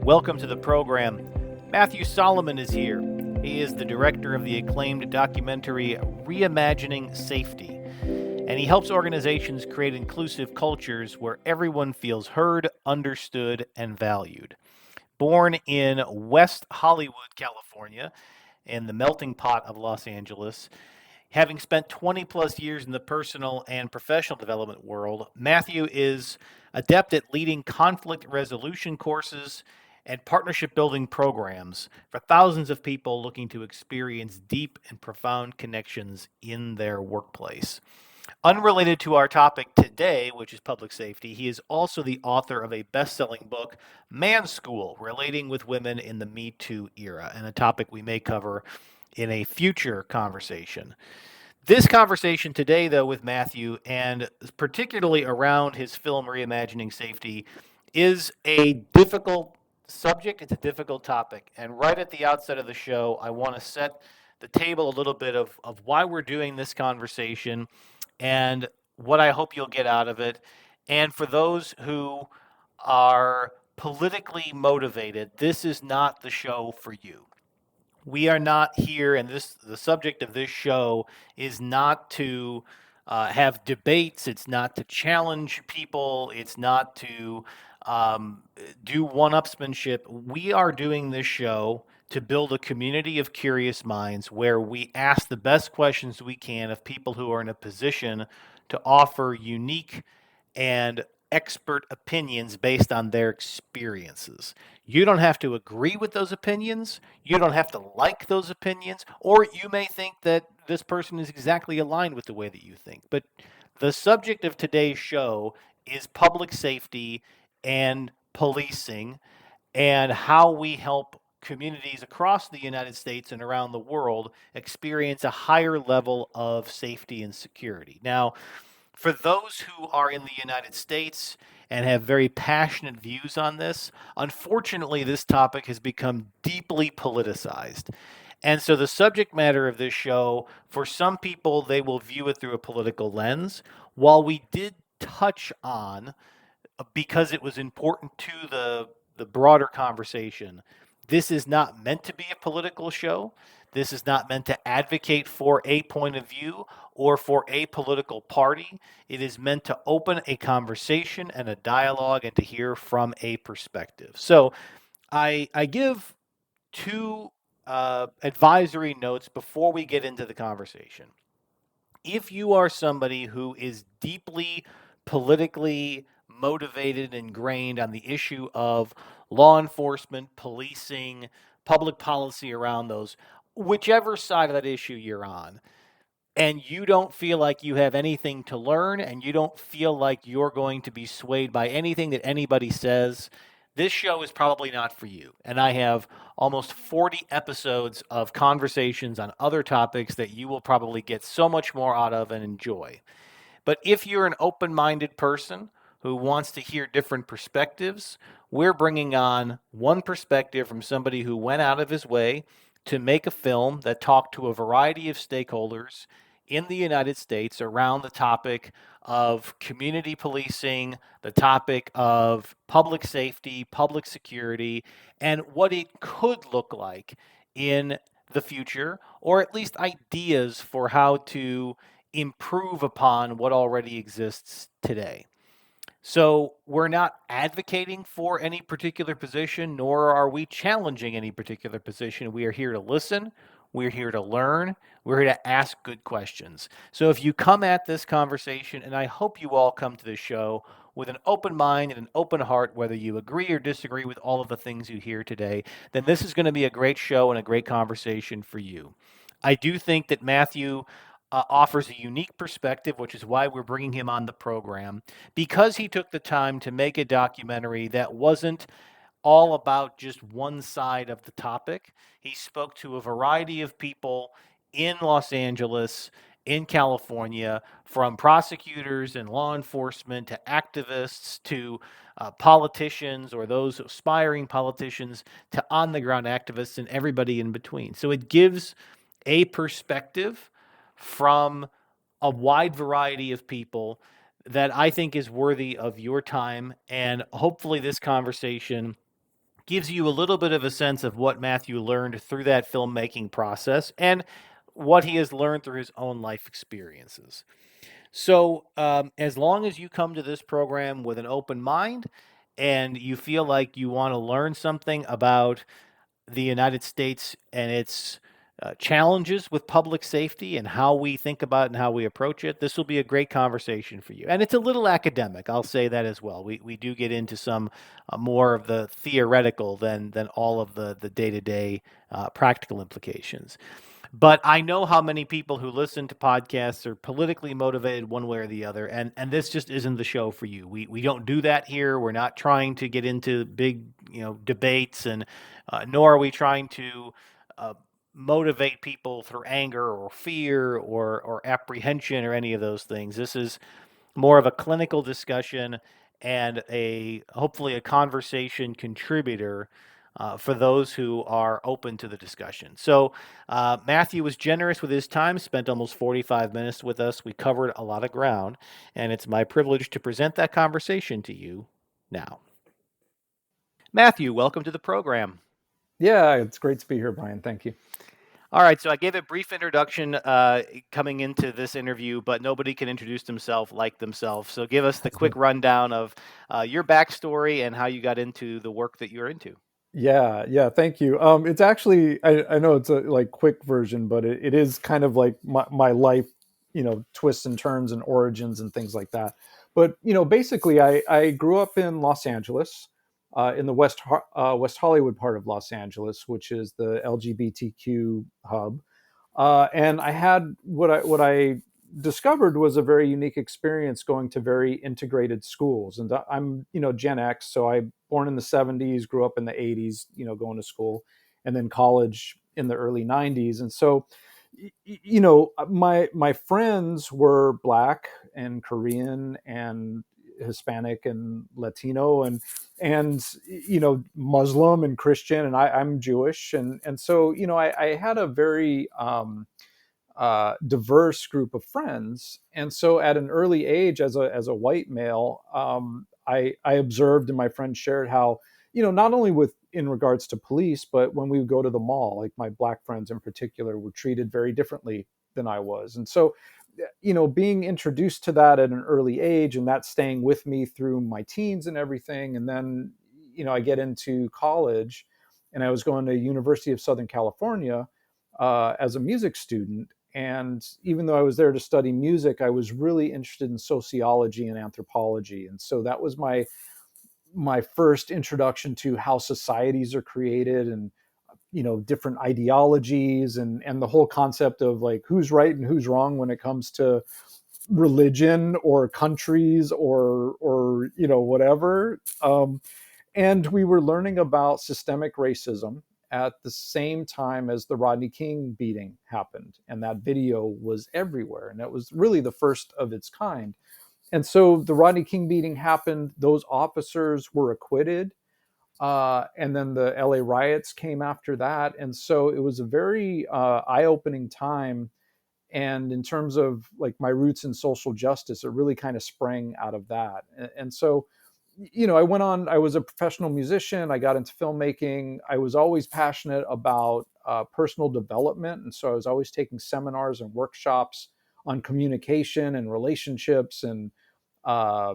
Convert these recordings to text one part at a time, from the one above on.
Welcome to the program. Matthew Solomon is here. He is the director of the acclaimed documentary Reimagining Safety, and he helps organizations create inclusive cultures where everyone feels heard, understood, and valued. Born in West Hollywood, California, in the melting pot of Los Angeles, having spent 20 plus years in the personal and professional development world, Matthew is adept at leading conflict resolution courses and partnership building programs for thousands of people looking to experience deep and profound connections in their workplace. Unrelated to our topic today, which is public safety, he is also the author of a best selling book, Man School Relating with Women in the Me Too Era, and a topic we may cover in a future conversation. This conversation today, though, with Matthew, and particularly around his film Reimagining Safety, is a difficult subject. It's a difficult topic. And right at the outset of the show, I want to set the table a little bit of why we're doing this conversation and what I hope you'll get out of it. And for those who are politically motivated, this is not the show for you. We are not here, and the subject of this show is not to have debates. It's not to challenge people. It's not to do one-upsmanship. We are doing this show to build a community of curious minds where we ask the best questions we can of people who are in a position to offer unique and expert opinions based on their experiences. You don't have to agree with those opinions. You don't have to like those opinions, or you may think that this person is exactly aligned with the way that you think. But the subject of today's show is public safety and policing and how we help communities across the United States and around the world experience a higher level of safety and security. Now, for those who are in the United States and have very passionate views on this, unfortunately, this topic has become deeply politicized. And so, the subject matter of this show, for some people, they will view it through a political lens. While we did touch on, because it was important to the broader conversation, this is not meant to be a political show. This is not meant to advocate for a point of view or for a political party. It is meant to open a conversation and a dialogue and to hear from a perspective. So I give two advisory notes before we get into the conversation. If you are somebody who is deeply politically motivated and ingrained on the issue of law enforcement, policing, public policy around those, whichever side of that issue you're on, and you don't feel like you have anything to learn and you don't feel like you're going to be swayed by anything that anybody says, this show is probably not for you. And I have almost 40 episodes of conversations on other topics that you will probably get so much more out of and enjoy. But if you're an open minded person who wants to hear different perspectives, we're bringing on one perspective from somebody who went out of his way to make a film that talked to a variety of stakeholders in the United States around the topic of community policing, the topic of public safety, public security, and what it could look like in the future, or at least ideas for how to improve upon what already exists today. So we're not advocating for any particular position, nor are we challenging any particular position. We are here to listen. We're here to learn. We're here to ask good questions. So if you come at this conversation, and I hope you all come to this show with an open mind and an open heart, whether you agree or disagree with all of the things you hear today, then this is going to be a great show and a great conversation for you. I do think that Matthew offers a unique perspective, which is why we're bringing him on the program, because he took the time to make a documentary that wasn't all about just one side of the topic. He spoke to a variety of people in Los Angeles, in California, from prosecutors and law enforcement to activists to politicians or those aspiring politicians to on the ground activists and everybody in between. So it gives a perspective from a wide variety of people that I think is worthy of your time. And hopefully, this conversation gives you a little bit of a sense of what Matthew learned through that filmmaking process and what he has learned through his own life experiences. So, as long as you come to this program with an open mind and you feel like you want to learn something about the United States and its challenges with public safety and how we think about it and how we approach it, this will be a great conversation for you. And it's a little academic, I'll say that as well. We do get into some more of the theoretical than all of the day to day practical implications. But I know how many people who listen to podcasts are politically motivated one way or the other, and this just isn't the show for you. We don't do that here. We're not trying to get into big debates, and nor are we trying to uh, motivate people through anger or fear or apprehension or any of those things. This is more of a clinical discussion and a hopefully a conversation contributor for those who are open to the discussion. So Matthew was generous with his time, spent almost 45 minutes with us. We covered a lot of ground, and it's my privilege to present that conversation to you now. Matthew, welcome to the program. Yeah, it's great to be here, Brian. Thank you. All right, so I gave a brief introduction coming into this interview, but nobody can introduce themselves like themselves. So give us the quick rundown of your backstory and how you got into the work that you're into. Yeah, thank you. It's actually I know it's a like quick version, but it is kind of like my life, twists and turns and origins and things like that. But basically, I grew up in Los Angeles, in the West Hollywood part of Los Angeles, which is the LGBTQ hub. And I had what I discovered was a very unique experience going to very integrated schools. And I'm Gen X, so I born in the 70s, grew up in the 80s, going to school, and then college in the early 90s. And so my friends were Black and Korean and Hispanic and Latino and Muslim and Christian, and I'm Jewish, and so I had a very diverse group of friends. And so at an early age, as a white male, I observed and my friends shared how, not only with in regards to police, but when we would go to the mall, like my Black friends in particular were treated very differently than I was. And so, being introduced to that at an early age and that staying with me through my teens and everything. And then, I get into college and I was going to University of Southern California as a music student. And even though I was there to study music, I was really interested in sociology and anthropology. And so that was my first introduction to how societies are created and different ideologies and the whole concept of like who's right and who's wrong when it comes to religion or countries or whatever. And we were learning about systemic racism at the same time as the Rodney King beating happened. And that video was everywhere. And it was really the first of its kind. And so the Rodney King beating happened. Those officers were acquitted. And then the LA riots came after that. And so it was a very eye opening time. And in terms of like my roots in social justice, it really kind of sprang out of that. And so I went on, I was a professional musician. I got into filmmaking. I was always passionate about personal development. And so I was always taking seminars and workshops on communication and relationships. Uh,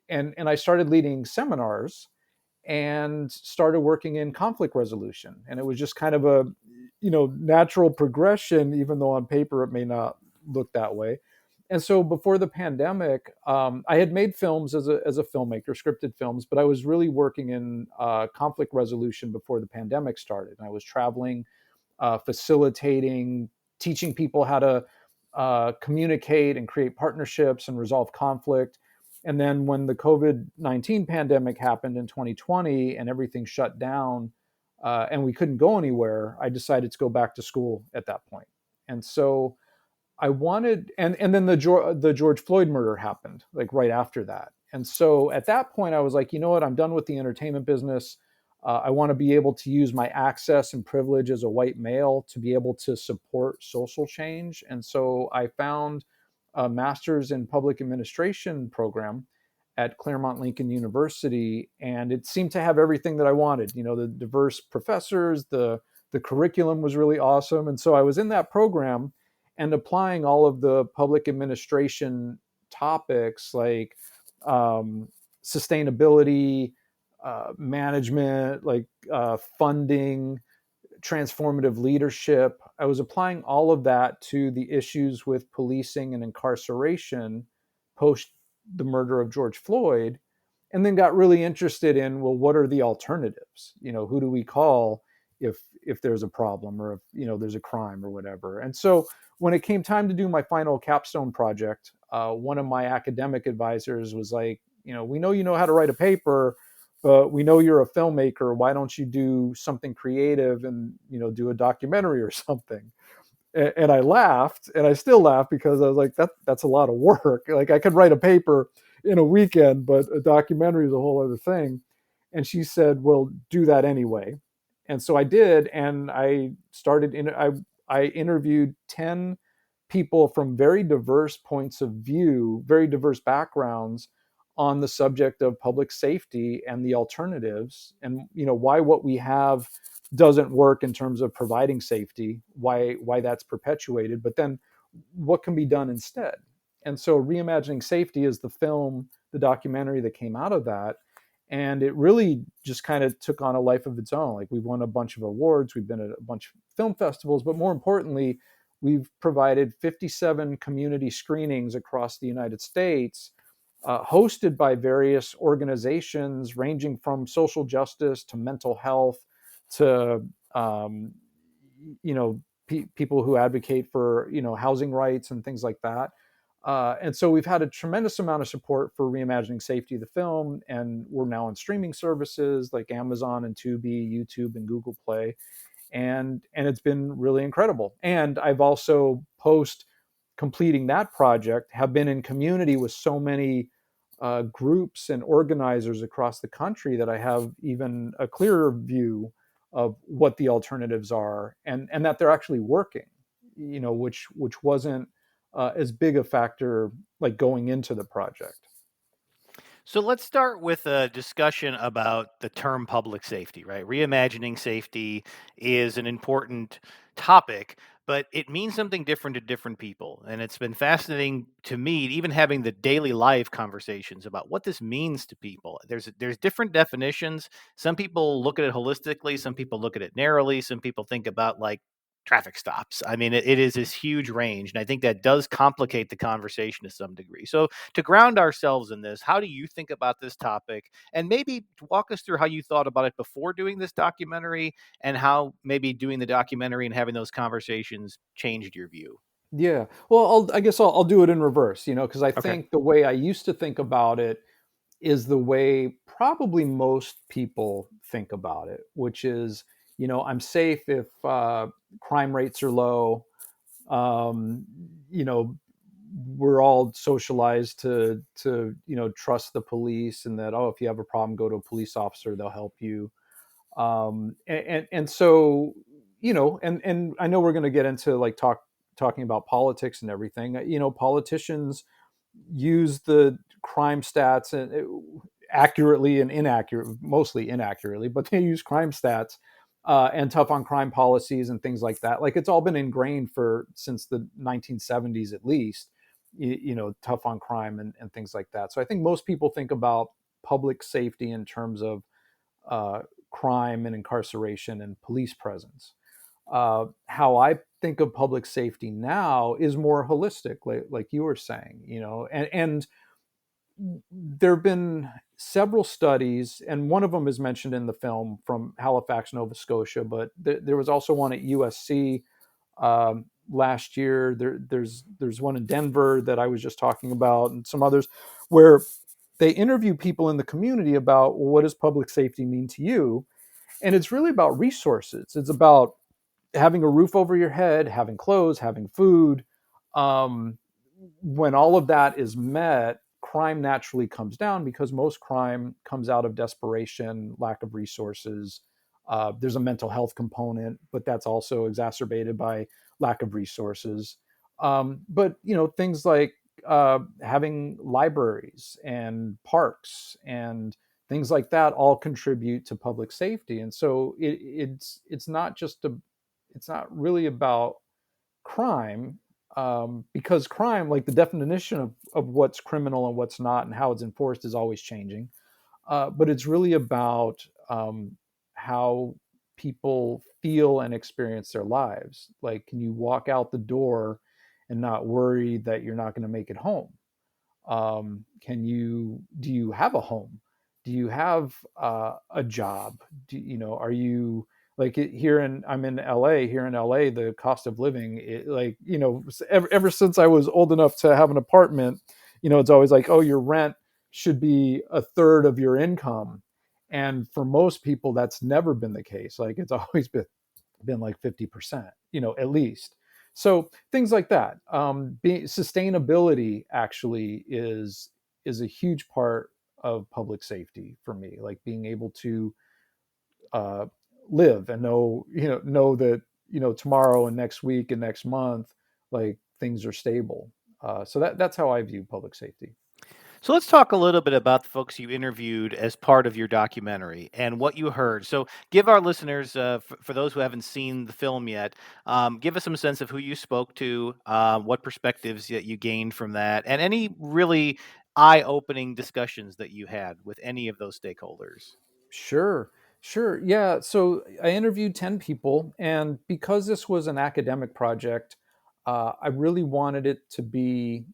and I started leading seminars and started working in conflict resolution. And it was just kind of a, natural progression, even though on paper it may not look that way. And so before the pandemic, I had made films as a filmmaker, scripted films, but I was really working in conflict resolution before the pandemic started. And I was traveling, facilitating, teaching people how to communicate and create partnerships and resolve conflict. And then when the COVID-19 pandemic happened in 2020 and everything shut down and we couldn't go anywhere, I decided to go back to school at that point. And so I wanted, and then the George Floyd murder happened like right after that. And so at that point, I was like, you know what? I'm done with the entertainment business. I want to be able to use my access and privilege as a white male to be able to support social change. And so I found a master's in public administration program at Claremont Lincoln University, and it seemed to have everything that I wanted. The diverse professors, the curriculum was really awesome, and so I was in that program and applying all of the public administration topics like um, sustainability, management, like funding, transformative leadership. I was applying all of that to the issues with policing and incarceration post the murder of George Floyd, and then got really interested in, well, what are the alternatives? Who do we call if there's a problem, or if there's a crime or whatever? And so when it came time to do my final capstone project, one of my academic advisors was like, we know you know how to write a paper, but we know you're a filmmaker. Why don't you do something creative and do a documentary or something? And I laughed, and I still laugh because I was like, that's a lot of work. Like, I could write a paper in a weekend, but a documentary is a whole other thing. And she said, well, do that anyway. And so I did, and I interviewed 10 people from very diverse points of view, very diverse backgrounds, on the subject of public safety and the alternatives, and why what we have doesn't work in terms of providing safety, why that's perpetuated, but then what can be done instead. And so Reimagining Safety is the documentary that came out of that. And it really just kind of took on a life of its own. Like, we've won a bunch of awards, we've been at a bunch of film festivals, but more importantly, we've provided 57 community screenings across the United States, hosted by various organizations ranging from social justice to mental health to people who advocate for housing rights and things like that. And so we've had a tremendous amount of support for Reimagining Safety, the film, and we're now on streaming services like Amazon and Tubi, YouTube, and Google Play, and it's been really incredible. And I've also, post completing that project, have been in community with so many groups and organizers across the country that I have even a clearer view of what the alternatives are, and that they're actually working, which wasn't as big a factor like going into the project. So let's start with a discussion about the term public safety, right? Reimagining safety is an important topic, but it means something different to different people. And it's been fascinating to me, even having the daily life conversations about what this means to people. There's different definitions. Some people look at it holistically, some people look at it narrowly, some people think about like traffic stops. I mean, it is this huge range, and I think that does complicate the conversation to some degree. So to ground ourselves in this, how do you think about this topic? And maybe walk us through how you thought about it before doing this documentary, and how maybe doing the documentary and having those conversations changed your view. Yeah. Well, I guess I'll do it in reverse, because I Okay. think the way I used to think about it is the way probably most people think about it, which is, I'm safe if crime rates are low. Um, you know, we're all socialized to trust the police, and that, oh, if you have a problem, go to a police officer, they'll help you. And so, and I know we're going to get into like talking about politics and everything. Politicians use the crime stats and accurately and inaccurate, mostly inaccurately, but they use crime stats and tough on crime policies and things like that. Like, it's all been ingrained since the 1970s at least. Tough on crime and things like that. So I think most people think about public safety in terms of uh, crime and incarceration and police presence. How I think of public safety now is more holistic, like you were saying, and there have been several studies, and one of them is mentioned in the film from Halifax, Nova Scotia, but there was also one at USC last year. There's one in Denver that I was just talking about, and some others where they interview people in the community about, well, what does public safety mean to you? And it's really about resources. It's about having a roof over your head, having clothes, having food. Um, when all of that is met, crime naturally comes down because most crime comes out of desperation, lack of resources. There's a mental health component, but that's also exacerbated by lack of resources. But things like having libraries and parks and things like that all contribute to public safety. And so it's not just it's not really about crime, because crime, like the definition of what's criminal and what's not and how it's enforced, is always changing. But it's really about how people feel and experience their lives. Like, can you walk out the door and not worry that you're not going to make it home? Do you have a home? Do you have a job? Are you like here I'm in LA, here in LA, the cost of living, like, ever since I was old enough to have an apartment, it's always like, oh, your rent should be a third of your income. And for most people, that's never been the case. Like, it's always been like 50%, at least. So things like that. Sustainability actually is a huge part of public safety for me. Like, being able to uh, live and know that tomorrow and next week and next month, like, things are stable. So that's how I view public safety. So let's talk a little bit about the folks you interviewed as part of your documentary and what you heard. So give our listeners, for those who haven't seen the film yet, give us some sense of who you spoke to, what perspectives that you gained from that, and any really eye-opening discussions that you had with any of those stakeholders. Sure, sure. Yeah. So I interviewed 10 people, and because this was an academic project, I really wanted it to be,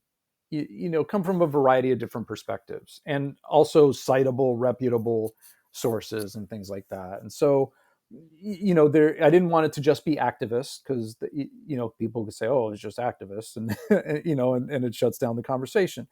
come from a variety of different perspectives and also citable, reputable sources and things like that. And so, I didn't want it to just be activists, because, people could say, oh, it's just activists, and, and it shuts down the conversation.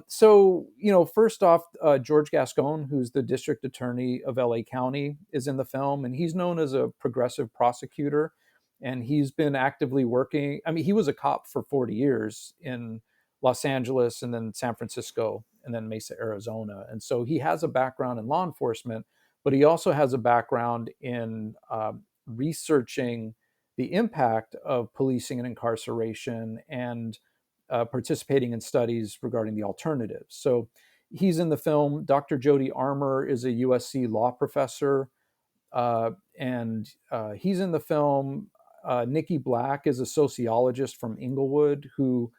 So, first off, George Gascon, who's the district attorney of LA County, is in the film, and he's known as a progressive prosecutor. And he's been actively working. I mean, he was a cop for 40 years in Los Angeles, and then San Francisco, and then Mesa, Arizona. And so he has a background in law enforcement, but he also has a background in researching the impact of policing and incarceration, and participating in studies regarding the alternatives. So he's in the film. Dr. Jody Armour is a USC law professor, and he's in the film. Nikki Black is a sociologist from Inglewood who,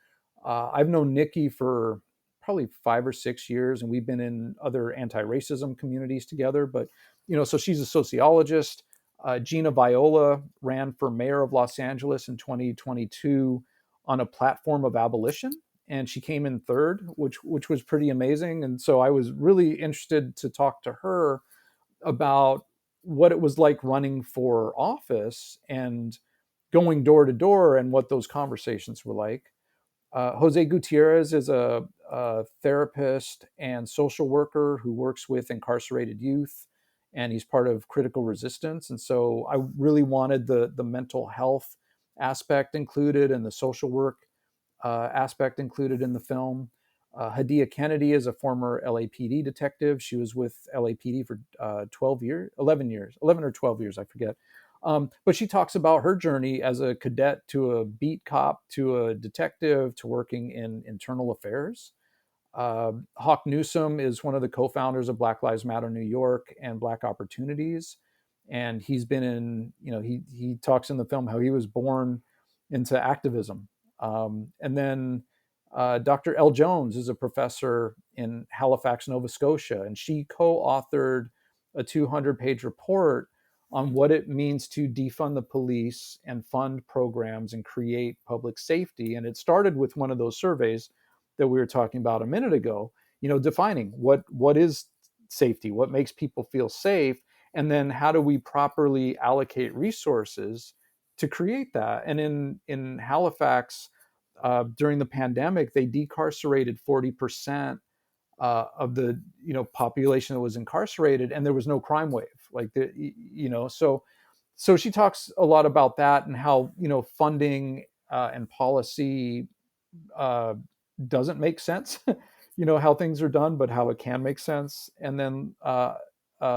I've known Nikki for probably 5 or 6 years, and we've been in other anti-racism communities together. But so she's a sociologist. Gina Viola ran for mayor of Los Angeles in 2022 on a platform of abolition, and she came in third, which was pretty amazing. And so I was really interested to talk to her about what it was like running for office and going door to door, and what those conversations were like. Jose Gutierrez is a therapist and social worker who works with incarcerated youth, and he's part of Critical Resistance. And so I really wanted the mental health aspect included, and the social work aspect included in the film. Hadia Kennedy is a former LAPD detective. She was with LAPD for 12 years, 11 years, 11 or 12 years, I forget. But she talks about her journey as a cadet to a beat cop to a detective to working in internal affairs. Hawk Newsom is one of the co-founders of Black Lives Matter New York and Black Opportunities, and he's been in. He talks in the film how he was born into activism. And then Dr. L. Jones is a professor in Halifax, Nova Scotia, and she co-authored a 200-page report on what it means to defund the police and fund programs and create public safety. And it started with one of those surveys that we were talking about a minute ago, defining what is safety, what makes people feel safe, and then how do we properly allocate resources to create that. And in Halifax, during the pandemic, they decarcerated 40% of the population that was incarcerated, and there was no crime wave. Like so she talks a lot about that, and how funding and policy uh, doesn't make sense. How things are done, but how it can make sense. And then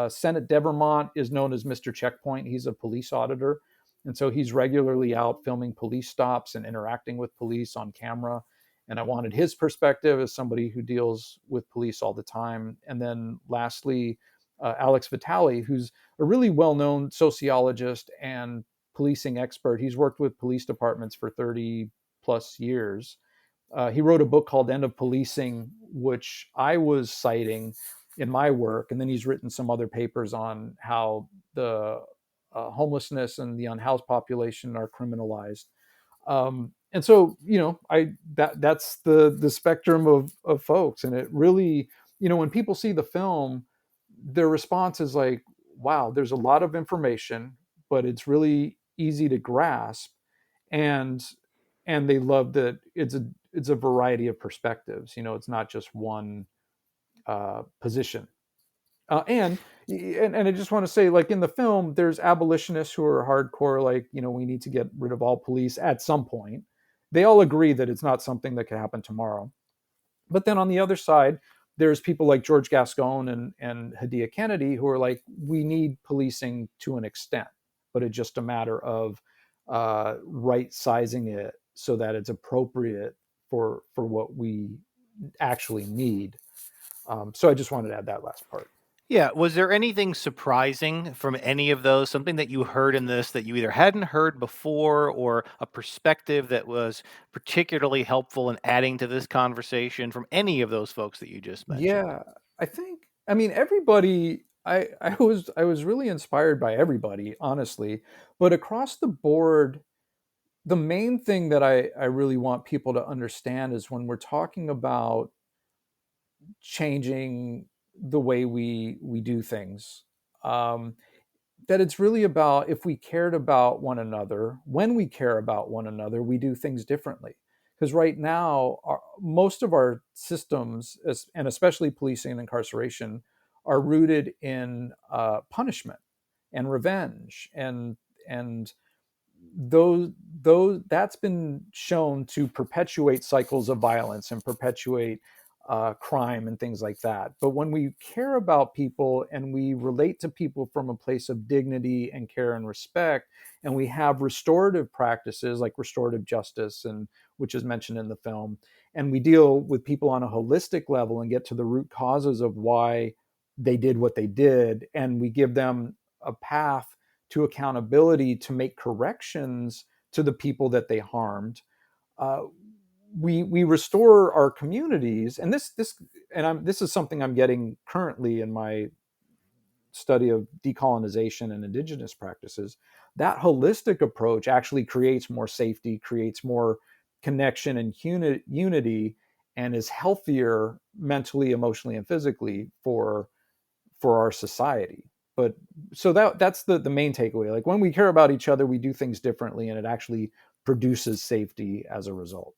Senate Devermont is known as Mr. Checkpoint. He's a police auditor, and so he's regularly out filming police stops and interacting with police on camera. and I wanted his perspective as somebody who deals with police all the time. And then lastly, Alex Vitale, who's a really well-known sociologist and policing expert. He's worked with police departments for 30 plus years. He wrote a book called End of Policing, which I was citing in my work. And then he's written some other papers on how the homelessness and the unhoused population are criminalized. And so, that's the spectrum of folks. And it really, when people see the film, their response is like, wow, there's a lot of information, but it's really easy to grasp. And they love that it's a variety of perspectives. It's not just one position. And I just want to say, like in the film, there's abolitionists who are hardcore, like, we need to get rid of all police at some point. They all agree that it's not something that could happen tomorrow. But then on the other side, there's people like George Gascon and Hadia Kennedy who are like, we need policing to an extent, but it's just a matter of right sizing it so that it's appropriate for what we actually need. So I just wanted to add that last part. Yeah. Was there anything surprising from any of those? Something that you heard in this that you either hadn't heard before, or a perspective that was particularly helpful in adding to this conversation from any of those folks that you just mentioned? Yeah, I mean, everybody. I was really inspired by everybody, honestly. But across the board, the main thing that I really want people to understand is when we're talking about changing the way we do things, um, that it's really about, if we cared about one another, when we care about one another, we do things differently. Because right now, most of our systems, and especially policing and incarceration, are rooted in punishment and revenge, and those that's been shown to perpetuate cycles of violence and perpetuate crime and things like that. But when we care about people and we relate to people from a place of dignity and care and respect, and we have restorative practices like restorative justice, and which is mentioned in the film, and we deal with people on a holistic level and get to the root causes of why they did what they did, and we give them a path to accountability to make corrections to the people that they harmed. Uh, we restore our communities, and this is something I'm getting currently in my study of decolonization and indigenous practices. That holistic approach actually creates more safety, creates more connection and unity, and is healthier mentally, emotionally, and physically for our society. But so that's the main takeaway. Like when we care about each other, we do things differently, and it actually produces safety as a result.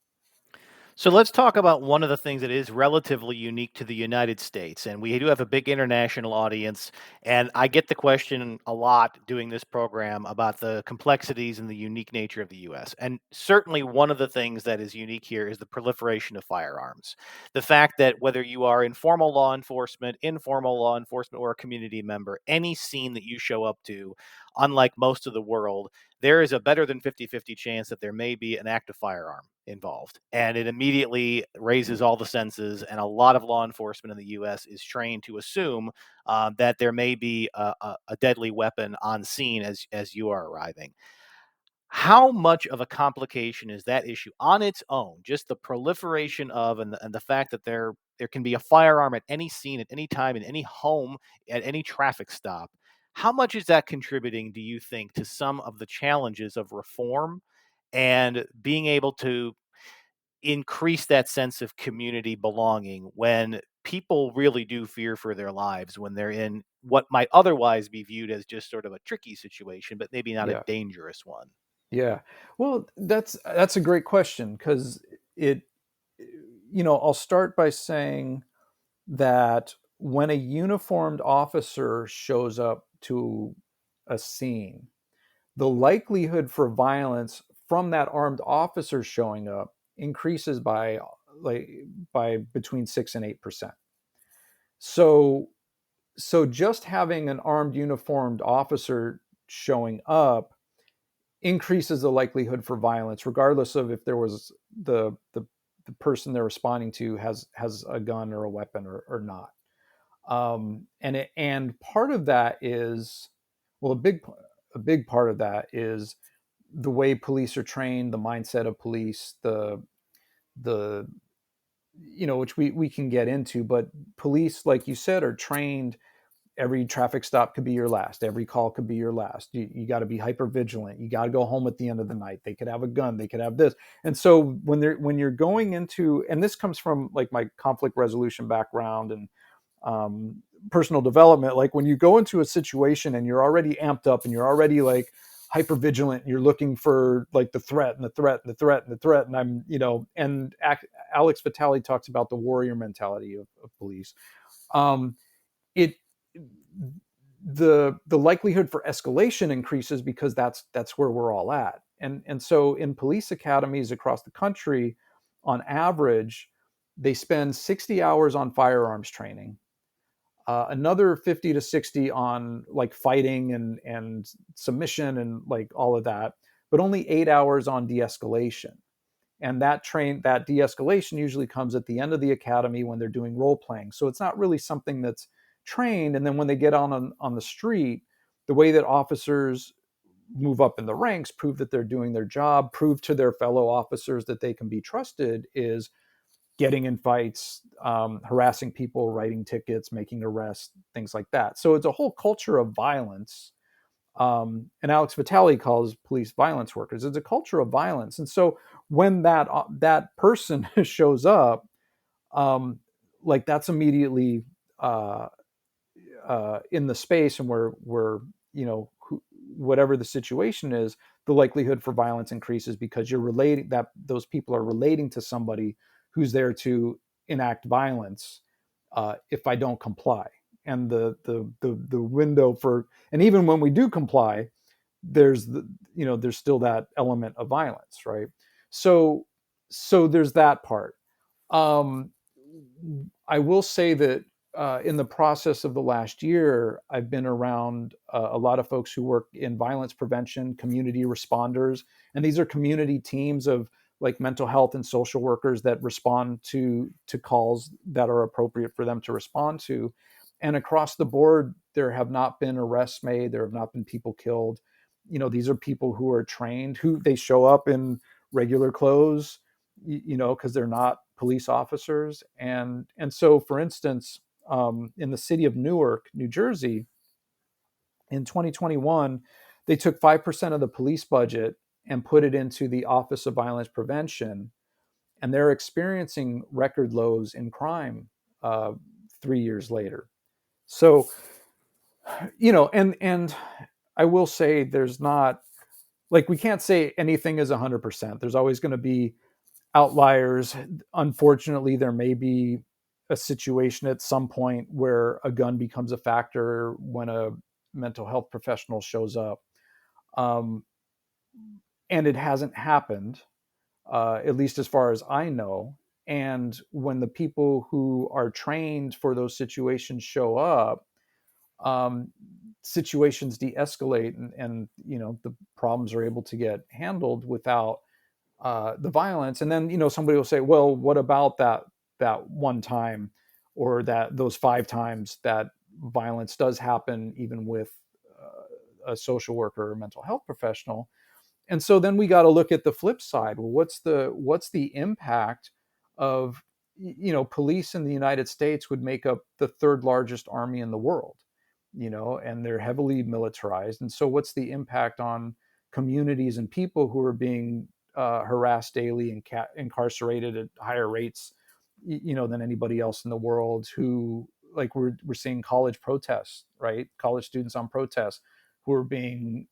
So let's talk about one of the things that is relatively unique to the United States. And we do have a big international audience. And I get the question a lot doing this program about the complexities and the unique nature of the US. And certainly one of the things that is unique here is the proliferation of firearms. The fact that whether you are in formal law enforcement, informal law enforcement, or a community member, any scene that you show up to, unlike most of the world, there is a better than 50-50 chance that there may be an active firearm involved. And it immediately raises all the senses. And a lot of law enforcement in the US is trained to assume that there may be a deadly weapon on scene as you are arriving. How much of a complication is that issue on its own? Just the proliferation of, and the fact that there can be a firearm at any scene, at any time, in any home, at any traffic stop. How much is that contributing, do you think, to some of the challenges of reform and being able to increase that sense of community belonging when people really do fear for their lives when they're in what might otherwise be viewed as just sort of a tricky situation, but maybe not a Yeah, dangerous one? yeah. Well, that's a great question, because it, I'll start by saying that when a uniformed officer shows up to a scene, the likelihood for violence from that armed officer showing up increases like by between 6 and 8%. So just having an armed uniformed officer showing up increases the likelihood for violence, regardless of if there was the the person they're responding to has a gun or a weapon or not. And part of that is, well, a big part of that is the way police are trained, the mindset of police, the which we can get into, but police, like you said, are trained. Every traffic stop could be your last. Every call could be your last. You got to be hyper vigilant. You got to go home at the end of the night. They could have a gun. They could have this. And so when you're going into, and this comes from like my conflict resolution background and um, personal development, like when you go into a situation and you're already amped up and you're already like hyper vigilant, and you're looking for like the threat and the threat and the threat and the threat. And Alex Vitale talks about the warrior mentality of police. Um, it the likelihood for escalation increases because that's where we're all at. And so in police academies across the country, on average, they spend 60 hours on firearms training, another 50 to 60 on like fighting and submission and like all of that, but only 8 hours on de-escalation. And that de-escalation usually comes at the end of the academy when they're doing role playing. So it's not really something that's trained. And then when they get on the street, the way that officers move up in the ranks, prove that they're doing their job, prove to their fellow officers that they can be trusted, is getting in fights, harassing people, writing tickets, making arrests, things like that. So it's a whole culture of violence. And Alex Vitale calls police violence workers. It's a culture of violence. And so when that person shows up, um, like that's immediately uh, in the space, and where whatever the situation is, the likelihood for violence increases because you're relating that those people are relating to somebody who's there to enact violence if I don't comply. And the window for, and even when we do comply, there's still that element of violence, right? So there's that part. um, I will say that in the process of the last year, I've been around a lot of folks who work in violence prevention, community responders, and these are community teams of like mental health and social workers that respond to calls that are appropriate for them to respond to. And across the board, there have not been arrests made. There have not been people killed. These are people who are trained, who they show up in regular clothes, because they're not police officers. And so, for instance, in the city of Newark, New Jersey, in 2021, they took 5% of the police budget and put it into the Office of Violence Prevention, and they're experiencing record lows in crime 3 years later. So, and I will say there's not, like, we can't say anything is 100%. There's always going to be outliers. Unfortunately, there may be a situation at some point where a gun becomes a factor when a mental health professional shows up. Um, and it hasn't happened, at least as far as I know. And when the people who are trained for those situations show up, um, situations de-escalate, and the problems are able to get handled without the violence. And then somebody will say, well, what about that one time, or that those 5 times that violence does happen, even with a social worker or a mental health professional? And so then we got to look at the flip side. Well, what's the impact of, police in the United States would make up the third largest army in the world, and they're heavily militarized. And so what's the impact on communities and people who are being harassed daily and incarcerated at higher rates, than anybody else in the world? Who, like, we're seeing college protests, right? College students on protests who are being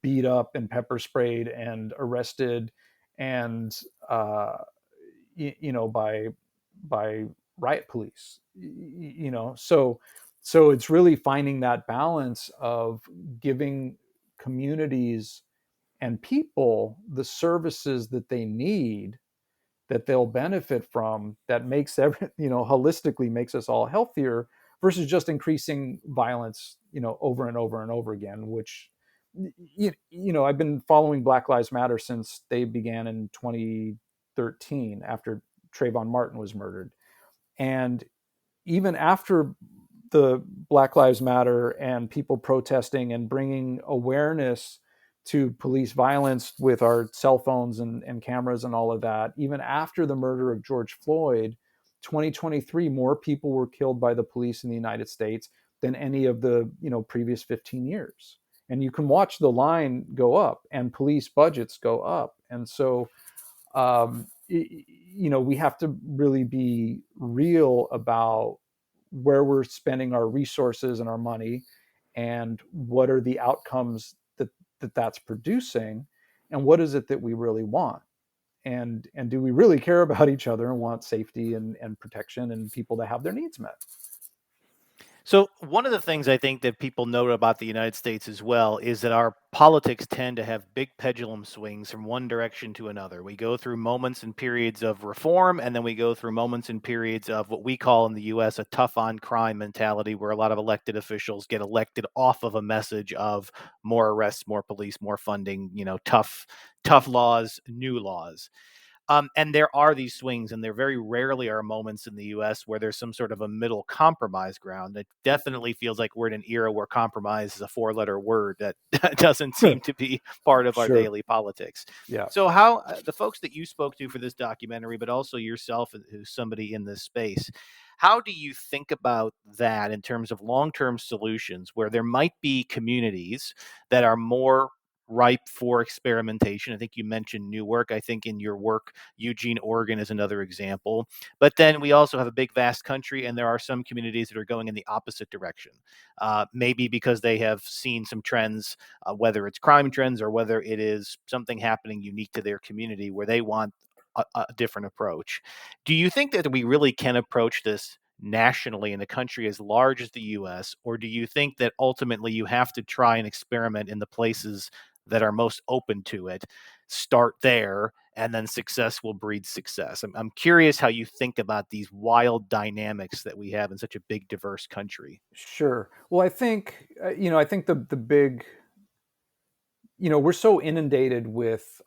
beat up and pepper sprayed and arrested, and by riot police. So it's really finding that balance of giving communities and people the services that they need, that they'll benefit from, that makes holistically makes us all healthier, versus just increasing violence over and over and over again. Which, I've been following Black Lives Matter since they began in 2010, 2013 after Trayvon Martin was murdered. And even after the Black Lives Matter and people protesting and bringing awareness to police violence with our cell phones and cameras and all of that, even after the murder of George Floyd, 2023, more people were killed by the police in the United States than any of the previous 15 years. And you can watch the line go up and police budgets go up. And so we have to really be real about where we're spending our resources and our money, and what are the outcomes that's producing, and what is it that we really want, and do we really care about each other and want safety and protection and people to have their needs met. So, one of the things I think that people note about the United States as well is that our politics tend to have big pendulum swings from one direction to another. We go through moments and periods of reform, and then we go through moments and periods of what we call in the US a tough on crime mentality, where a lot of elected officials get elected off of a message of more arrests, more police, more funding, tough laws, new laws. And there are these swings, and there very rarely are moments in the US where there's some sort of a middle compromise ground. It definitely feels like we're in an era where compromise is a four-letter word that doesn't seem to be part of our Sure. daily politics. Yeah. So, how the folks that you spoke to for this documentary, but also yourself, who's somebody in this space, how do you think about that in terms of long-term solutions where there might be communities that are more ripe for experimentation? I think you mentioned Newark. I think in your work, Eugene, Oregon is another example. But then we also have a big, vast country, and there are some communities that are going in the opposite direction. Maybe because they have seen some trends, whether it's crime trends or whether it is something happening unique to their community where they want a different approach. Do you think that we really can approach this nationally in a country as large as the US, or do you think that ultimately you have to try and experiment in the places that are most open to it, start there, and then success will breed success? I'm curious how you think about these wild dynamics that we have in such a big, diverse country. Sure. Well, I think I think the big, we're so inundated with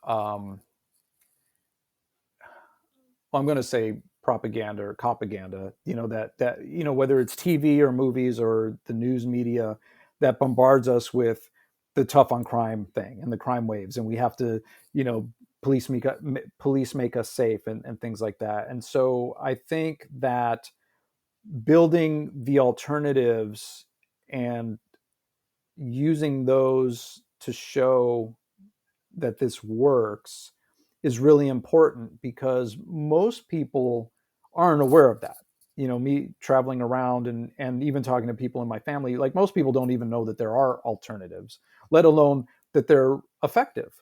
well, I'm going to say propaganda or propaganda, whether it's TV or movies or the news media that bombards us with the tough on crime thing and the crime waves, and we have to, you know, police make us safe and things like that. And so I think that building the alternatives and using those to show that this works is really important, because most people aren't aware of that. Me traveling around and even talking to people in my family, like most people don't even know that there are alternatives, let alone that they're effective.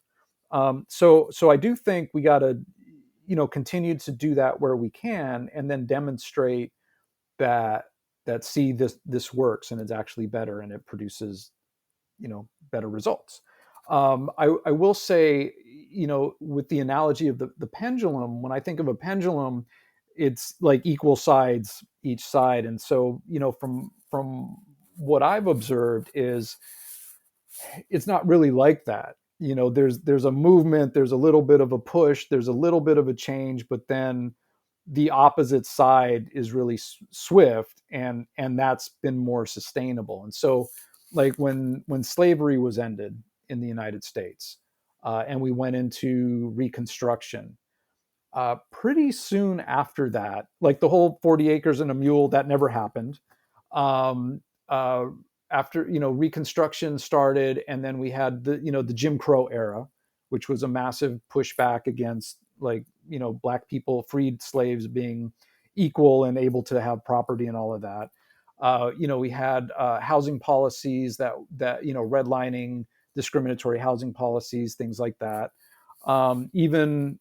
So I do think we got to, continue to do that where we can, and then demonstrate that see, this works and it's actually better and it produces, better results. I will say, with the analogy of the pendulum, when I think of a pendulum, it's like equal sides each side. And so, from what I've observed is it's not really like that. There's a movement, there's a little bit of a push, there's a little bit of a change, but then the opposite side is really swift, and that's been more sustainable. And so, like when slavery was ended in the United States, and we went into Reconstruction, pretty soon after that, like the whole 40 acres and a mule, that never happened. um, uh, After, Reconstruction started, and then we had the Jim Crow era, which was a massive pushback against, like, black people, freed slaves, being equal and able to have property and all of that. We had housing policies that redlining, discriminatory housing policies, things like that. Even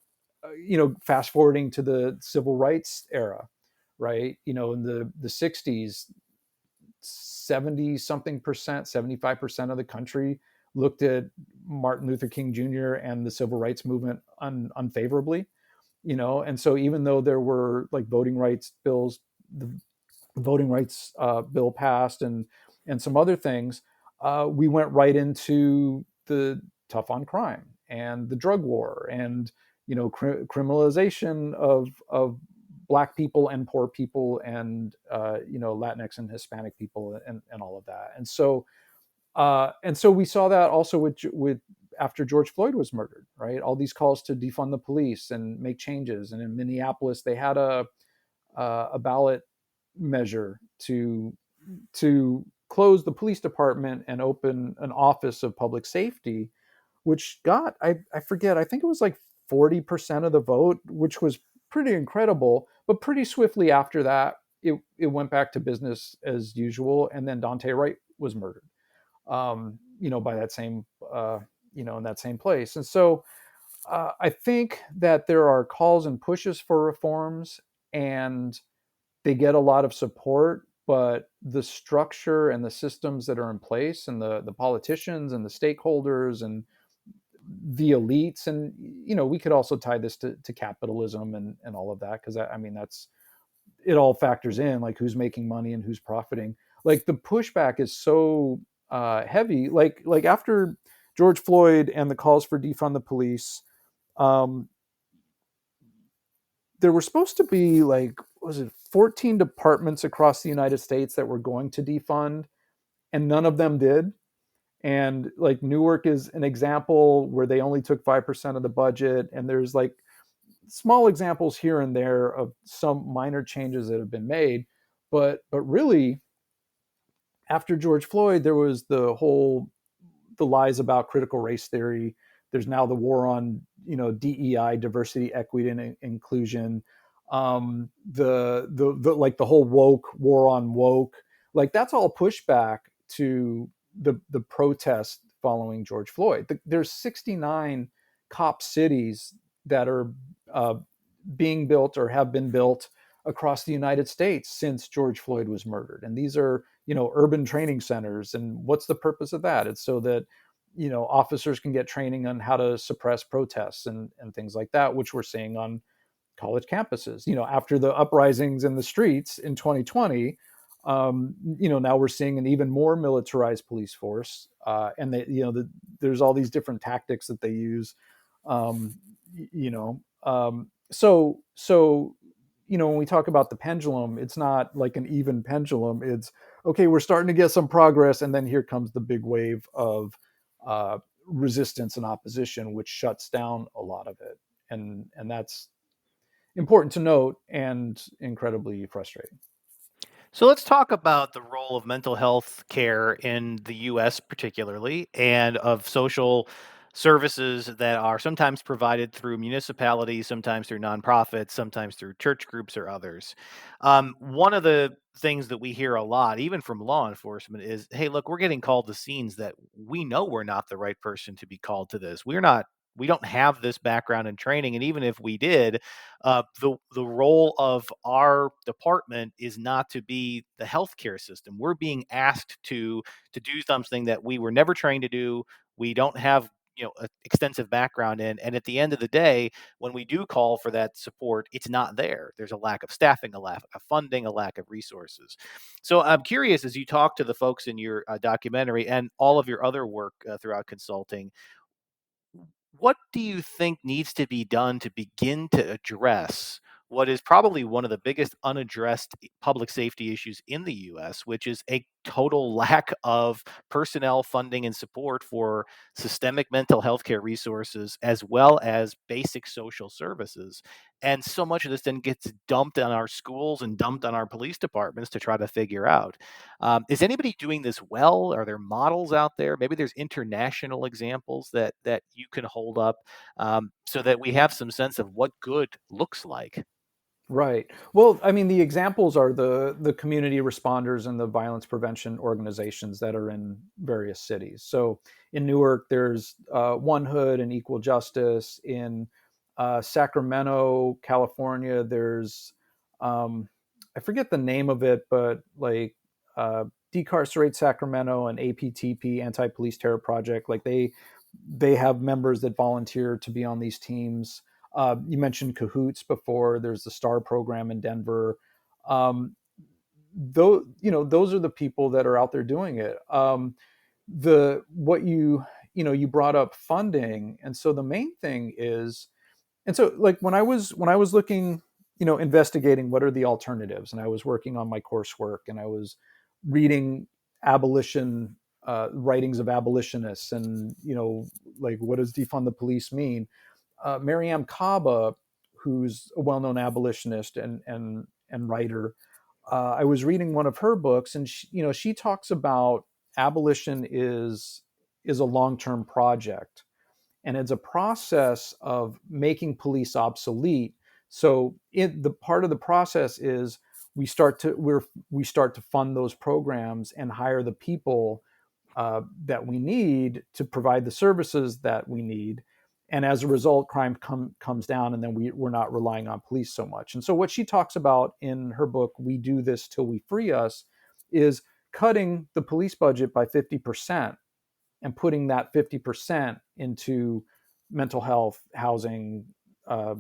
fast forwarding to the civil rights era, right? In the 60s, 70 something percent, 75% of the country looked at Martin Luther King Jr. and the civil rights movement unfavorably. And so even though there were like voting rights bills, the voting rights bill passed, and some other things, we went right into the tough on crime and the drug war, and criminalization of Black people and poor people, and Latinx and Hispanic people, and all of that. And so we saw that also with after George Floyd was murdered, right? All these calls to defund the police and make changes. And in Minneapolis, they had a ballot measure to close the police department and open an office of public safety, which got, I forget, I think it was like 40% of the vote, which was pretty incredible. But pretty swiftly after that, it went back to business as usual. And then Dante Wright was murdered, by that same, in that same place. And so I think that there are calls and pushes for reforms, and they get a lot of support, but the structure and the systems that are in place, and the politicians and the stakeholders and the elites, and we could also tie this to capitalism and all of that, because I mean that's, it all factors in, like who's making money and who's profiting. Like the pushback is so heavy. Like after George Floyd and the calls for defund the police, um, there were supposed to be, like, was it 14 departments across the United States that were going to defund, and none of them did. And like Newark is an example where they only took 5% of the budget, and there's like small examples here and there of some minor changes that have been made. But really, after George Floyd, there was the lies about critical race theory. There's now the war on DEI, diversity, equity, and inclusion. The like the whole woke war on woke, like that's all pushback to the protest following George Floyd. There's 69 cop cities that are being built or have been built across the United States since George Floyd was murdered. And these are, urban training centers. And what's the purpose of that? It's so that, officers can get training on how to suppress protests and things like that, which we're seeing on college campuses. After the uprisings in the streets in 2020, now we're seeing an even more militarized police force. And there's all these different tactics that they use. Um, you know, so when we talk about the pendulum, it's not like an even pendulum. It's okay, we're starting to get some progress, and then here comes the big wave of resistance and opposition, which shuts down a lot of it. And that's important to note and incredibly frustrating. So let's talk about the role of mental health care in the US particularly, and of social services that are sometimes provided through municipalities, sometimes through nonprofits, sometimes through church groups or others. One of the things that we hear a lot, even from law enforcement, is, hey, look, we're getting called to scenes that we know we're not the right person to be called to this. We don't have this background and training. And even if we did, the role of our department is not to be the healthcare system. We're being asked to do something that we were never trained to do. We don't have an extensive background in, and at the end of the day, when we do call for that support, it's not there. There's a lack of staffing, a lack of funding, a lack of resources. So I'm curious, as you talk to the folks in your documentary and all of your other work throughout consulting, what do you think needs to be done to begin to address what is probably one of the biggest unaddressed public safety issues in the US, which is a total lack of personnel, funding, and support for systemic mental health care resources as well as basic social services? And so much of this then gets dumped on our schools and dumped on our police departments to try to figure out. Is anybody doing this well? Are there models out there? Maybe there's international examples that you can hold up, so that we have some sense of what good looks like. Right. Well, I mean, the examples are the community responders and the violence prevention organizations that are in various cities. So in Newark, there's One Hood and Equal Justice. In Sacramento, California, there's I forget the name of it, but like Decarcerate Sacramento and APTP, Anti Police Terror Project. Like they have members that volunteer to be on these teams. You mentioned Cahoots before. There's the STAR program in Denver. Those are the people that are out there doing it. The what you brought up funding, and so the main thing is And so like when I was looking, investigating what are the alternatives, and I was working on my coursework, and I was reading abolition writings of abolitionists, and like what does defund the police mean. Mariame Kaba, who's a well-known abolitionist and writer, I was reading one of her books, and she talks about abolition is a long-term project, and it's a process of making police obsolete. So the part of the process is we start to fund those programs and hire the people that we need to provide the services that we need. And as a result, crime comes down, and then we're not relying on police so much. And so, what she talks about in her book, "We Do This Till We Free Us," is cutting the police budget by 50% and putting that 50% into mental health, housing, uh,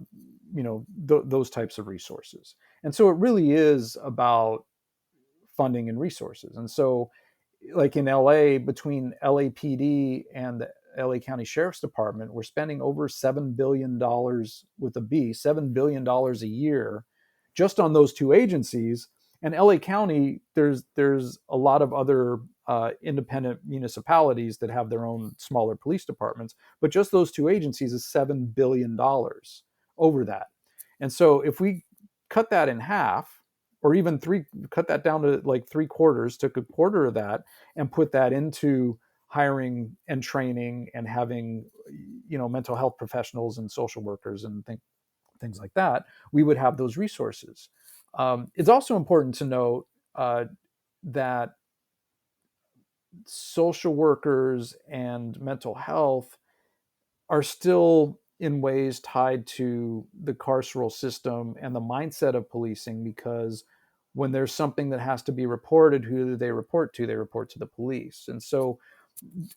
those types of resources. And so, it really is about funding and resources. And so, like in LA, between LAPD and the LA County Sheriff's Department, we're spending over $7 billion with a B, $7 billion a year just on those two agencies. And LA County, there's a lot of other independent municipalities that have their own smaller police departments, but just those two agencies is $7 billion over that. And so if we cut that in half, or even cut that down to like three quarters, took a quarter of that and put that into hiring and training and having mental health professionals and social workers and things like that, we would have those resources. It's also important to note that social workers and mental health are still in ways tied to the carceral system and the mindset of policing, because when there's something that has to be reported, who do they report to? They report to the police. And so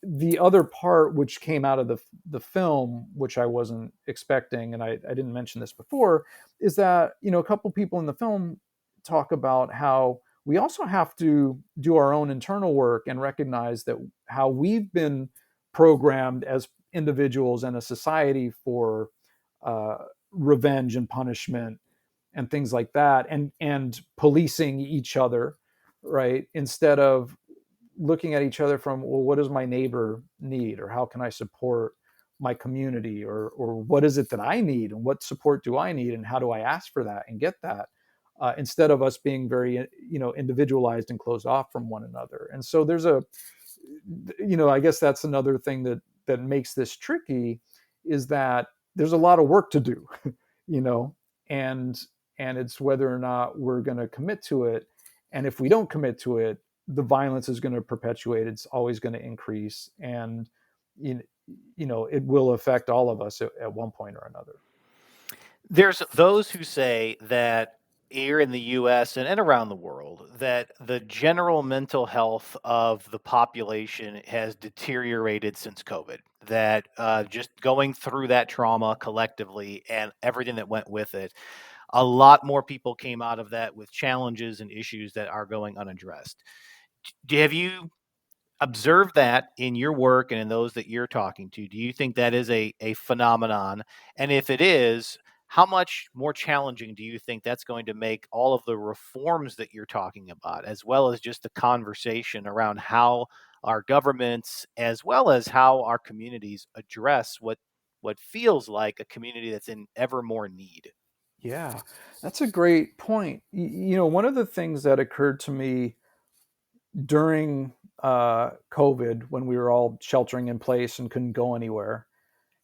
the other part which came out of the film, which I wasn't expecting, and I didn't mention this before, is that a couple people in the film talk about how we also have to do our own internal work and recognize that how we've been programmed as individuals and a society for uh, revenge and punishment and things like that, and policing each other, right? Instead of looking at each other from, well, what does my neighbor need, or how can I support my community, or what is it that I need, and what support do I need, and how do I ask for that and get that, instead of us being very individualized and closed off from one another. And so there's I guess that's another thing that makes this tricky, is that there's a lot of work to do, you know, and it's whether or not we're going to commit to it. And if we don't commit to it, the violence is going to perpetuate. It's always going to increase, and you, it will affect all of us at one point or another. There's those who say that here in the US and around the world, that the general mental health of the population has deteriorated since COVID. That just going through that trauma collectively and everything that went with it, a lot more people came out of that with challenges and issues that are going unaddressed. Have you observe that in your work and in those that you're talking to? Do you think that is a phenomenon? And if it is, how much more challenging do you think that's going to make all of the reforms that you're talking about, as well as just the conversation around how our governments, as well as how our communities address what feels like a community that's in ever more need? Yeah, that's a great point. One of the things that occurred to me during COVID, when we were all sheltering in place and couldn't go anywhere,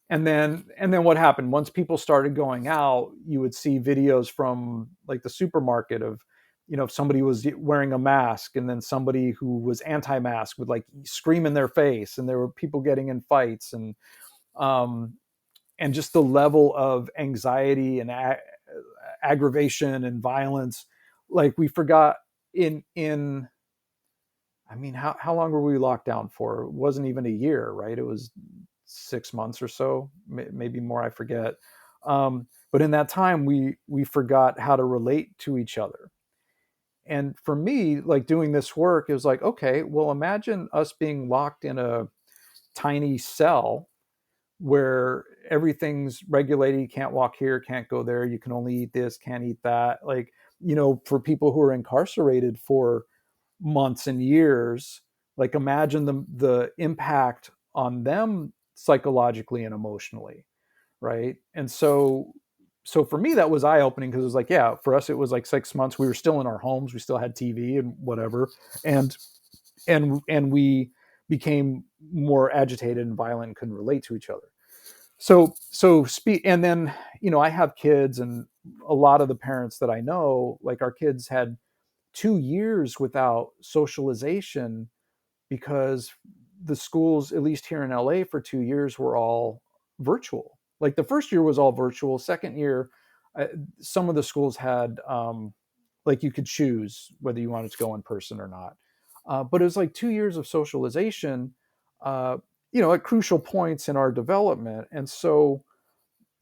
and then what happened once people started going out, you would see videos from like the supermarket of, if somebody was wearing a mask, and then somebody who was anti-mask would like scream in their face, and there were people getting in fights, um, and just the level of anxiety and aggravation and violence. Like we forgot in I mean, how long were we locked down for? It wasn't even a year, right? It was 6 months or so, maybe more. I forget. But in that time, we forgot how to relate to each other. And for me, like doing this work, it was like, okay, well, imagine us being locked in a tiny cell where everything's regulated. You can't walk here, can't go there. You can only eat this, can't eat that. Like, for people who are incarcerated for months and years, like imagine the impact on them psychologically and emotionally, right? And so for me that was eye opening, because it was like, yeah, for us it was like 6 months. We were still in our homes, we still had TV and whatever, and we became more agitated and violent and couldn't relate to each other. So speak. And then, I have kids, and a lot of the parents that I know, like our kids had 2 years without socialization, because the schools, at least here in LA, for 2 years were all virtual. Like the first year was all virtual. Second year, uh, some of the schools had, like you could choose whether you wanted to go in person or not. But it was like 2 years of socialization, uh, at crucial points in our development. And so,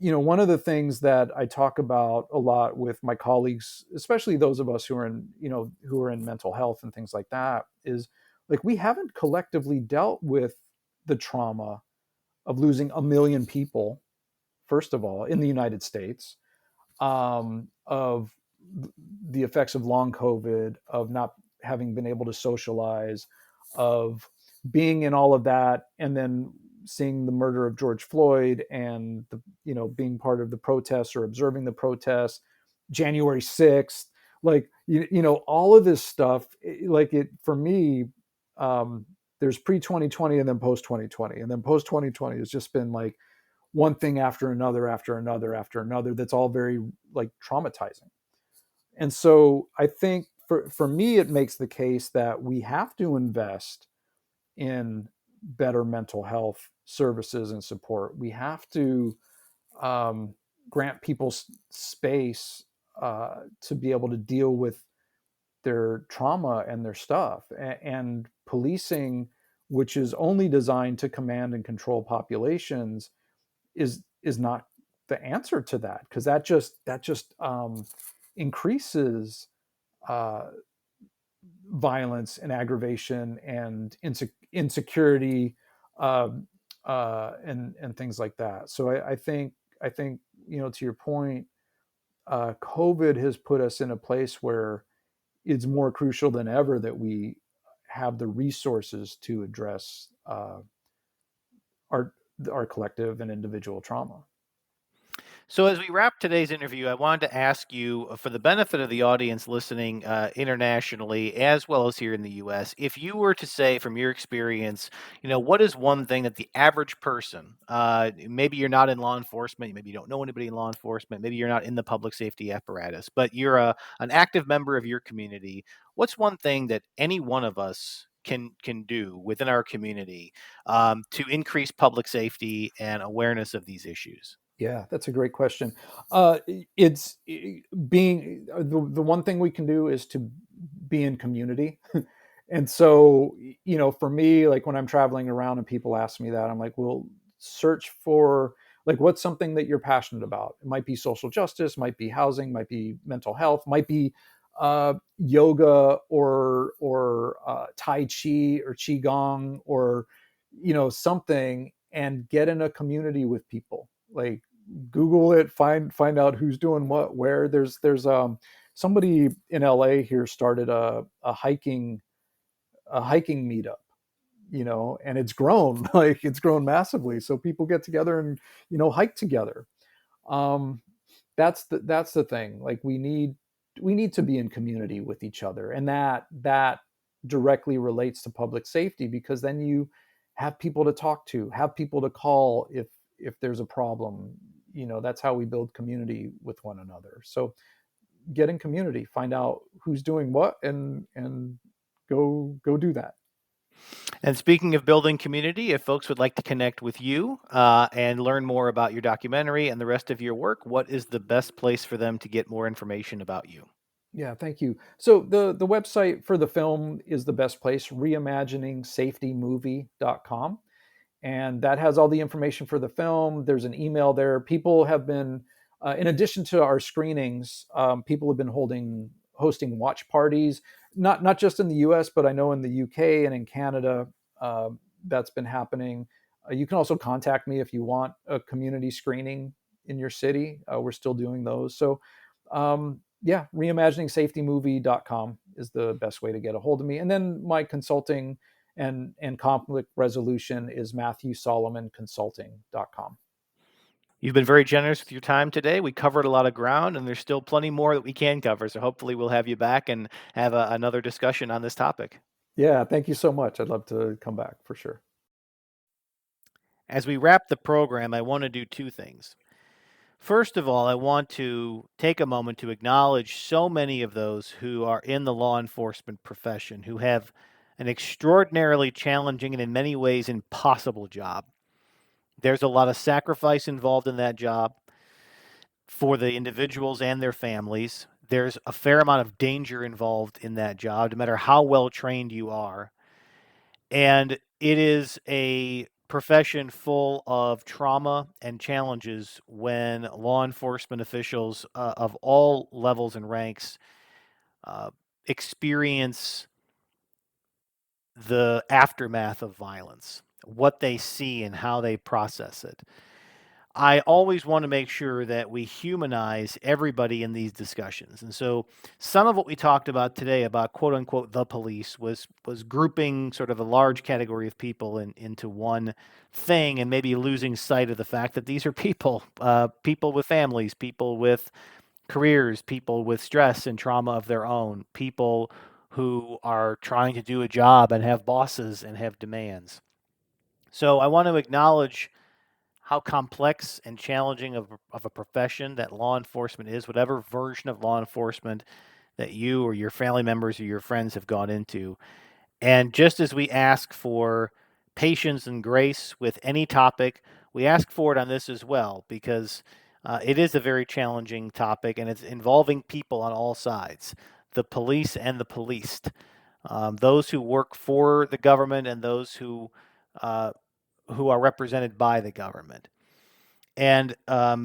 one of the things that I talk about a lot with my colleagues, especially those of us who are in mental health and things like that, is like we haven't collectively dealt with the trauma of losing 1 million people, first of all, in the United States, of the effects of long COVID, of not having been able to socialize, of being in all of that, and then seeing the murder of George Floyd, and being part of the protests or observing the protests, January 6th, like all of this stuff, like it for me. There's pre 2020 and then post 2020, and then post 2020 has just been like one thing after another after another after another, that's all very like traumatizing. And so I think for me it makes the case that we have to invest in better mental health services and support. We have to grant people space to be able to deal with their trauma and their stuff. And policing, which is only designed to command and control populations, is not the answer to that, because that just increases uh, violence and aggravation and insecurity, and things like that. So I think to your point, COVID has put us in a place where it's more crucial than ever that we have the resources to address our our collective and individual trauma. So, as we wrap today's interview, I wanted to ask you, for the benefit of the audience listening internationally as well as here in the US, if you were to say from your experience, what is one thing that the average person, maybe you're not in law enforcement, maybe you don't know anybody in law enforcement, maybe you're not in the public safety apparatus, but you're an active member of your community, what's one thing that any one of us can do within our community to increase public safety and awareness of these issues? Yeah, that's a great question. It's being the one thing we can do is to be in community. And so, for me, like when I'm traveling around and people ask me that, I'm like, well, search for like what's something that you're passionate about. It might be social justice, might be housing, might be mental health, might be yoga or tai chi or qigong, or something, and get in a community with people. Like Google it, find out who's doing what where. There's somebody in LA here started a hiking meetup, and it's grown like it's grown massively. So people get together and hike together. Um, that's the thing. Like we need to be in community with each other, and that directly relates to public safety, because then you have people to talk to, have people to call if there's a problem. That's how we build community with one another. So get in community, find out who's doing what, and go do that. And speaking of building community, if folks would like to connect with you and learn more about your documentary and the rest of your work, what is the best place for them to get more information about you? Yeah, thank you. So the website for the film is the best place, reimaginingsafetymovie.com. And that has all the information for the film. There's an email there. People have been, in addition to our screenings, people have been hosting watch parties, not just in the U.S., but I know in the U.K. and in Canada, that's been happening. You can also contact me if you want a community screening in your city. We're still doing those. So, yeah, reimaginingsafetymovie.com is the best way to get a hold of me. And then my consulting and conflict resolution is matthewsolomonconsulting.com. You've been very generous with your time today. We covered a lot of ground, and there's still plenty more that we can cover. So hopefully, we'll have you back and have another discussion on this topic. Yeah, thank you so much. I'd love to come back for sure. As we wrap the program, I want to do two things. First of all, I want to take a moment to acknowledge so many of those who are in the law enforcement profession who have an extraordinarily challenging and in many ways impossible job. There's a lot of sacrifice involved in that job for the individuals and their families. There's a fair amount of danger involved in that job, no matter how well trained you are. And it is a profession full of trauma and challenges when law enforcement officials of all levels and ranks uh, experience the aftermath of violence, what they see and how they process it. I always want to make sure that we humanize everybody in these discussions. And so some of what we talked about today about quote unquote the police was grouping sort of a large category of people into one thing and maybe losing sight of the fact that these are people, people with families, people with careers, people with stress and trauma of their own, people who are trying to do a job and have bosses and have demands. So I want to acknowledge how complex and challenging of a profession that law enforcement is, whatever version of law enforcement that you or your family members or your friends have gone into. And just as we ask for patience and grace with any topic, we ask for it on this as well, because it is a very challenging topic and it's involving people on all sides, the police and the policed, those who work for the government and those uh, who are represented by the government. And a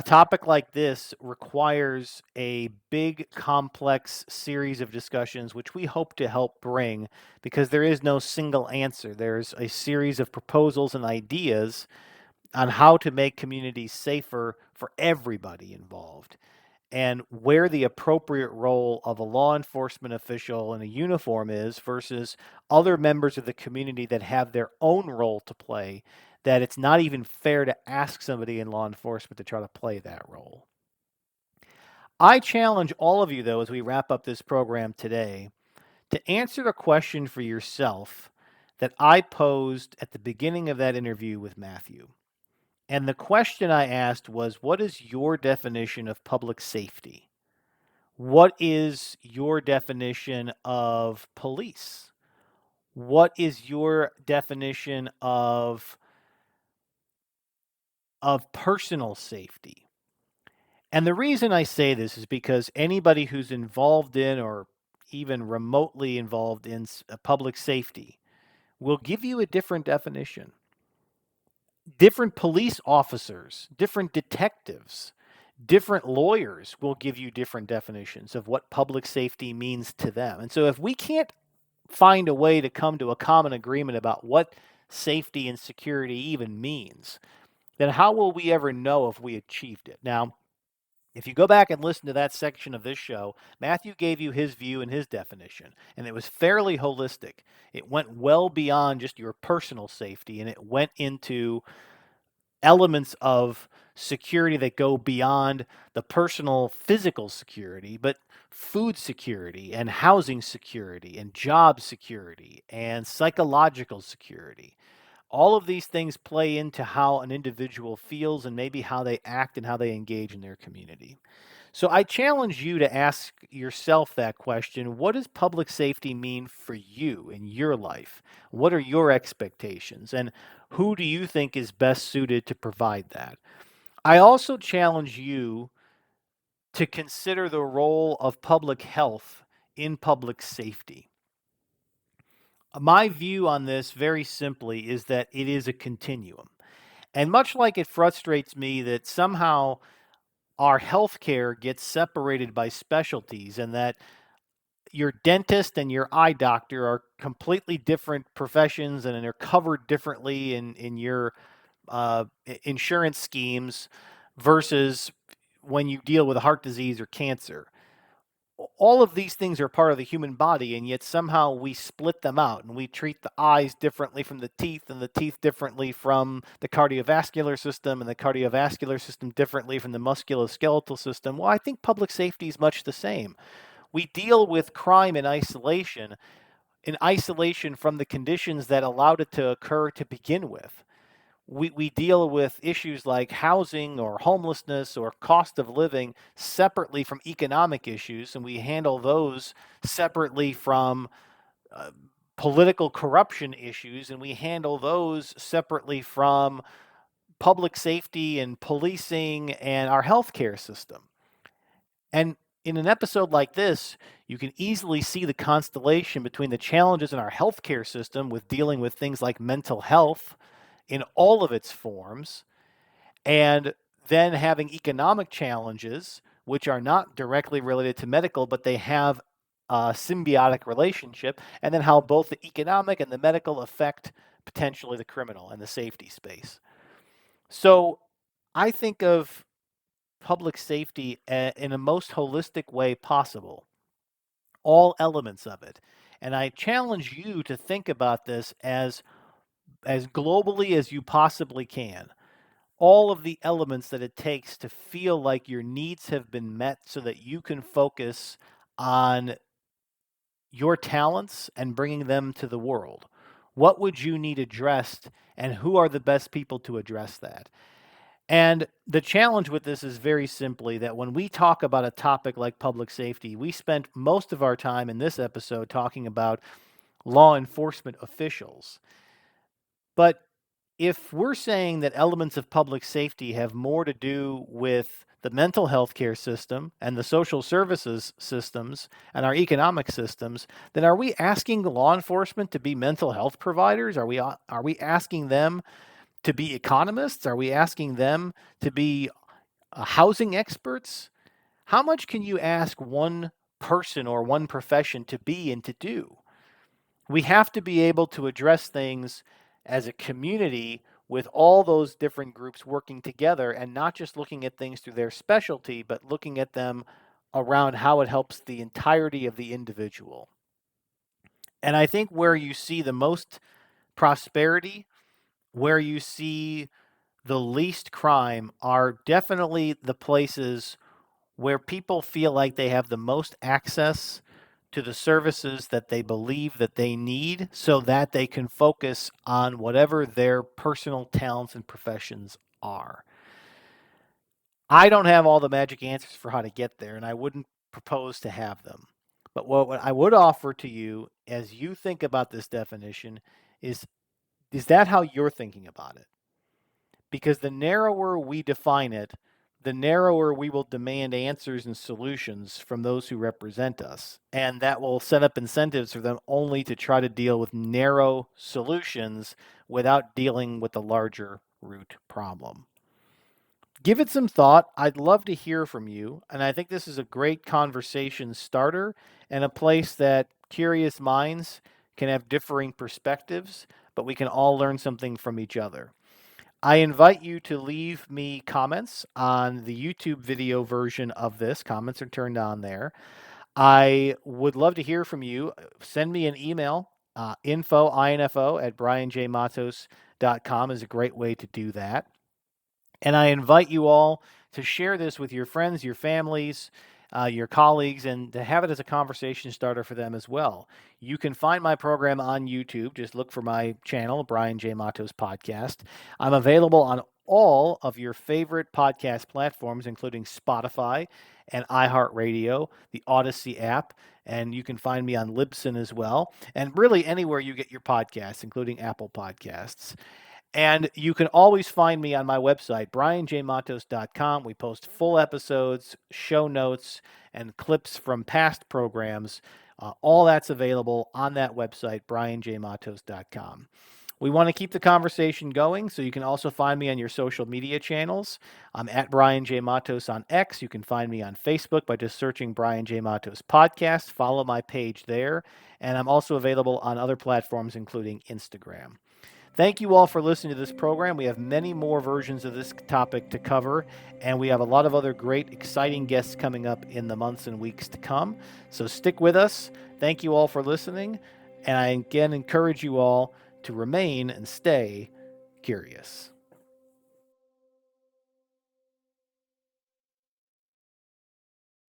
topic like this requires a big, complex series of discussions, which we hope to help bring because there is no single answer. There's a series of proposals and ideas on how to make communities safer for everybody involved and where the appropriate role of a law enforcement official in a uniform is versus other members of the community that have their own role to play, that it's not even fair to ask somebody in law enforcement to try to play that role. I challenge all of you, though, as we wrap up this program today, to answer a question for yourself that I posed at the beginning of that interview with Matthew. And the question I asked was, what is your definition of public safety? What is your definition of police? What is your definition of personal safety? And the reason I say this is because anybody who's involved in or even remotely involved in public safety will give you a different definition. Different police officers, different detectives, different lawyers will give you different definitions of what public safety means to them. And so if we can't find a way to come to a common agreement about what safety and security even means, then how will we ever know if we achieved it? Now, if you go back and listen to that section of this show, Matthew gave you his view and his definition, and it was fairly holistic. It went well beyond just your personal safety, and it went into elements of security that go beyond the personal physical security, but food security and housing security and job security and psychological security. All of these things play into how an individual feels and maybe how they act and how they engage in their community. So I challenge you to ask yourself that question. What does public safety mean for you in your life? What are your expectations? And who do you think is best suited to provide that? I also challenge you to consider the role of public health in public safety. My view on this, very simply, is that it is a continuum. And much like it frustrates me that somehow our healthcare gets separated by specialties and that your dentist and your eye doctor are completely different professions, and they're covered differently in your insurance schemes versus when you deal with heart disease or cancer. All of these things are part of the human body, and yet somehow we split them out and we treat the eyes differently from the teeth, and the teeth differently from the cardiovascular system, and the cardiovascular system differently from the musculoskeletal system. Well, I think public safety is much the same. We deal with crime in isolation from the conditions that allowed it to occur to begin with. We deal with issues like housing or homelessness or cost of living separately from economic issues, and we handle those separately from uh, political corruption issues, and we handle those separately from public safety and policing and our healthcare system. And in an episode like this, you can easily see the constellation between the challenges in our healthcare system with dealing with things like mental health in all of its forms, and then having economic challenges, which are not directly related to medical, but they have a symbiotic relationship, and then how both the economic and the medical affect potentially the criminal and the safety space. So I think of public safety in a most holistic way possible, all elements of it. And I challenge you to think about this as globally as you possibly can. All of the elements that it takes to feel like your needs have been met so that you can focus on your talents and bringing them to the world. What would you need addressed, and who are the best people to address that? And the challenge with this is very simply that when we talk about a topic like public safety, we spent most of our time in this episode talking about law enforcement officials. But if we're saying that elements of public safety have more to do with the mental health care system and the social services systems and our economic systems, then are we asking law enforcement to be mental health providers? Are we asking them to be economists? Are we asking them to be housing experts? How much can you ask one person or one profession to be and to do? We have to be able to address things as a community with all those different groups working together, and not just looking at things through their specialty, but looking at them around how it helps the entirety of the individual. And I think where you see the most prosperity, where you see the least crime, are definitely the places where people feel like they have the most access to the services that they believe that they need so that they can focus on whatever their personal talents and professions are. I don't have all the magic answers for how to get there, and I wouldn't propose to have them. But what I would offer to you as you think about this definition is that how you're thinking about it? Because the narrower we define it, the narrower we will demand answers and solutions from those who represent us. And that will set up incentives for them only to try to deal with narrow solutions without dealing with the larger root problem. Give it some thought. I'd love to hear from you. And I think this is a great conversation starter and a place that curious minds can have differing perspectives, but we can all learn something from each other. I invite you to leave me comments on the YouTube video version of this. Comments are turned on there. I would love to hear from you. Send me an email. Info at brianjmatos.com is a great way to do that. And I invite you all to share this with your friends, your families, your colleagues, and to have it as a conversation starter for them as well. You can find my program on YouTube. Just look for my channel, Brian J. Matos Podcast. I'm available on all of your favorite podcast platforms, including Spotify and iHeartRadio, the Odyssey app, and you can find me on Libsyn as well, and really anywhere you get your podcasts, including Apple Podcasts. And you can always find me on my website, brianjmatos.com. We post full episodes, show notes, and clips from past programs. All that's available on that website, brianjmatos.com. We want to keep the conversation going, so you can also find me on your social media channels. I'm at Brian J. Matos on X. You can find me on Facebook by just searching Brian J. Matos Podcast. Follow my page there. And I'm also available on other platforms, including Instagram. Thank you all for listening to this program. We have many more versions of this topic to cover, and we have a lot of other great, exciting guests coming up in the months and weeks to come. So stick with us. Thank you all for listening, and I again encourage you all to remain and stay curious.